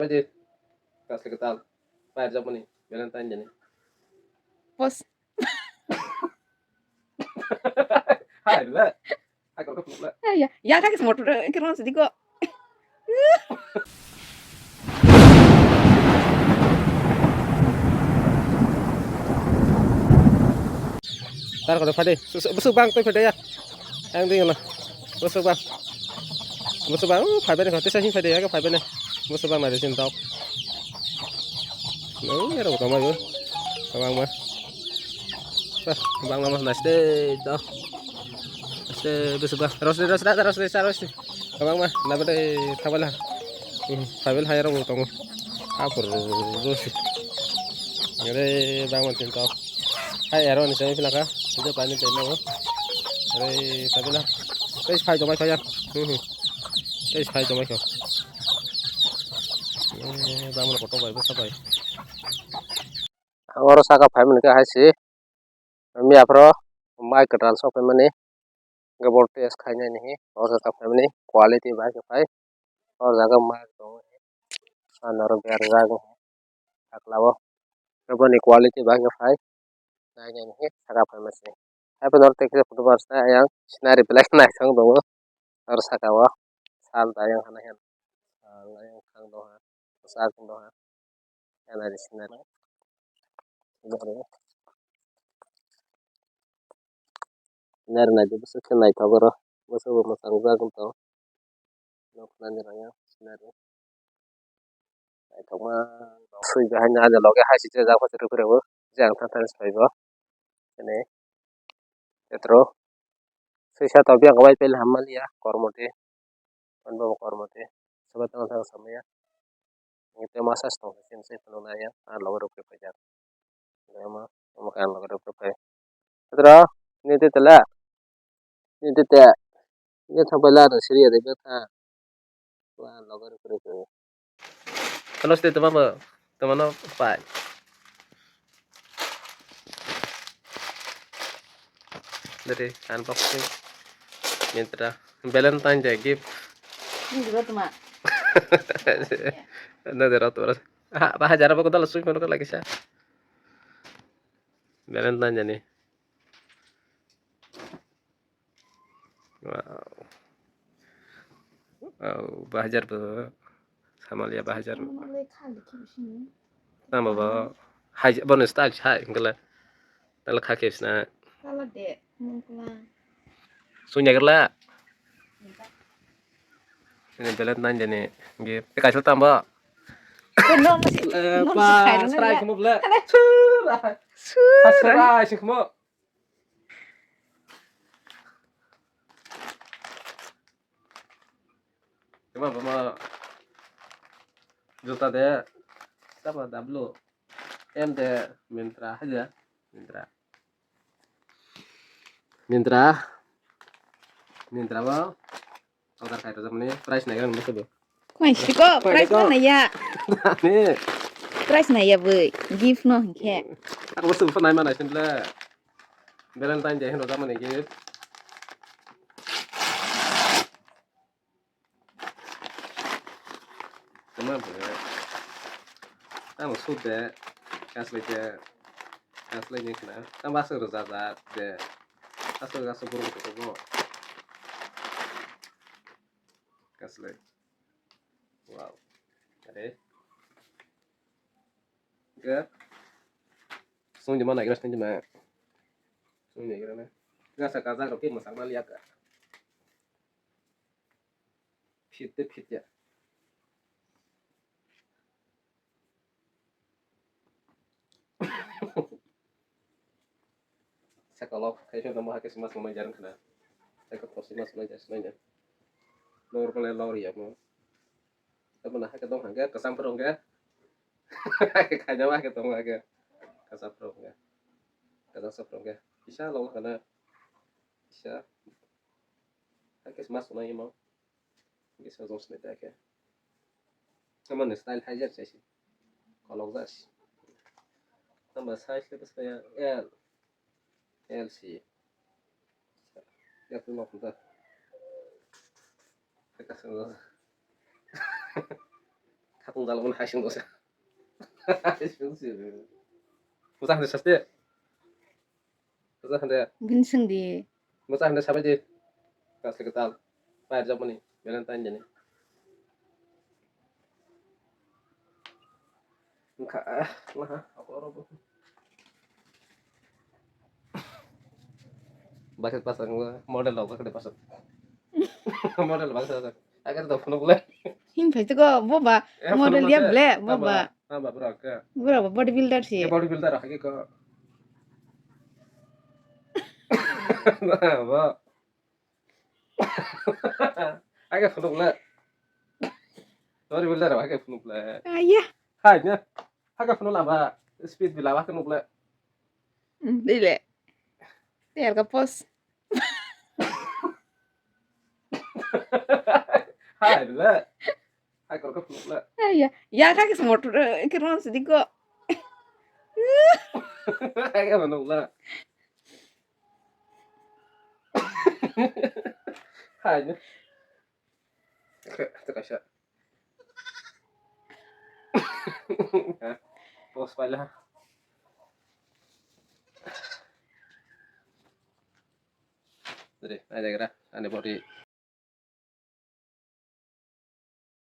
Pwede, kasih ketal. Bayar siapa nih? Valentine jadi. Pos. Hai lah. Aku lah. Ya, ya kan semua udah kira sedih kok. Tar kalau Fade, busuk bang tuh Fade ya. Yang tinggal lah. Busuk bang. Busuk bang, phải bên này còn tích Fade ya, cái phải bên này. Busuk bang mà để xin tao. Nó nghe đâu tao mày rồi. Bang mah. Bang mah nice deh, tao. Nice deh, busuk bang. Terus. Bang mah, lah pada thawala. Phải bên hai rau tao. Apa terus. Ngere bang mah tin tao. Hai ero ni saya pilaka. Itu panen tena. Aray, sabi na. Guys, fay tomay kaya. Guys, fay tomay ko. Damo na ko tomay basta bay. Oro saka fay man ka hasi. Mi apro mai ka trans of mane. Ga bol test khanya nahi. Oro saka fay mane quality ba ka fay. Oro jaga mai to. Anaro ber jaga. Aklawo. Ga ni quality ba ka fay. Nanya nahi saka fay mane. Apa nor tekse foto barsa yang sinari black na sang dongo. Oro saka wa sal tayang hanahan. Yang kang doha. Sak doha. Ana di sinari. Sinar na di busa kenai tabaro. Busa masang jagung to. Nok naniranya sinar. Toma sui bahanya ada loge hasi jaga apa terus berapa. Jangan tantan sepaibo. Ini etro. Sisa tapi yang kawai pel hamal ya kormote. Anbawa kormote. Sobat tengah sama ya. Itu masa stong sin sih penulanya. Lalu rupiah pajar. Nama makan lalu rupiah. Etro. Ini telah. Ini telah. Ini sampai lah seri ada kata. Wah lalu rupiah. Kalau sudah teman apa? Dari unboxing Mintra Valentine Day gift. Ini juga tuh, Mak. Nah, dari aturan. Apa ajar apa kau dah langsung kono lagi sih. Valentine jadi. Wow. Wow, bahajar tuh. Sama lihat bahajar. Nama bawa. Hai, bonus tag hai, enggak. Dalam kaki sih. Kalau dek, mungkin. Sunya kerla. Ini Valentine jadi gift. Kasih tambah. Benar masih. Pas, serai kamu bela. Serai sih kamu. Cuma juta deh. Apa double? Deh Mintra aja. Mintra apa? Kalau kayak itu sama nih, price naik kan betul. Masih kok, price mana ya? Nih. Price mana ya, boy? Gift no, kayak. Aku betul pernah mana sih lah. Valentine Day itu sama nih gift. Cuma boleh. Kamu sudah kasih kena. Kamu masuk rozat deh. Kasih burung itu kok. Kasih. Wow. Ada. Ke. Sung mana kira sung mana. Sung kira mana. Nggak sekarang kalau kita masak lihat kan. Fit ya. Saya kalau kayak sudah mau hakim mas mau jarang kena. Saya ke pos mas belajar semuanya. Lor ya mau. Tapi nah ketemu enggak kesampur enggak. Kayaknya mah ketemu enggak. Kesampur enggak. Bisa loh karena bisa. Hakim mas semuanya mau. Bisa langsung sebentar ya. Sama nih style hajar sih. Kalau enggak sih. Tambah size itu saya L sih. Ya tuh mau bentar. Kasih Hatung dalam hasil dosa. Hasil sih. Masa hendak sasti. Masa hendak Ginseng di. sampai di kasih ketal. Bayar jam ni. Belan tanya ni. Enggak lah aku orang Basit pasang model apa kada pasang. Model bangsa. Agar tu phone boleh. Hin phải ko boba model dia ble boba. Nambah berapa? Berapa bodybuilder sih? Ya bodybuilder lagi ke. Nambah. Agak phone boleh. Bodybuilder agak phone boleh. Ayah. Hanya agak phone lama. Speed bila agak phone boleh. Dile. Dia ka pos. Hai bila. Agak phone boleh. Ayah. Ya ka kis motor kiron sediko. Agak phone boleh. Hanya. Terkasih. Pos pala. Jadi, ada kira, ane body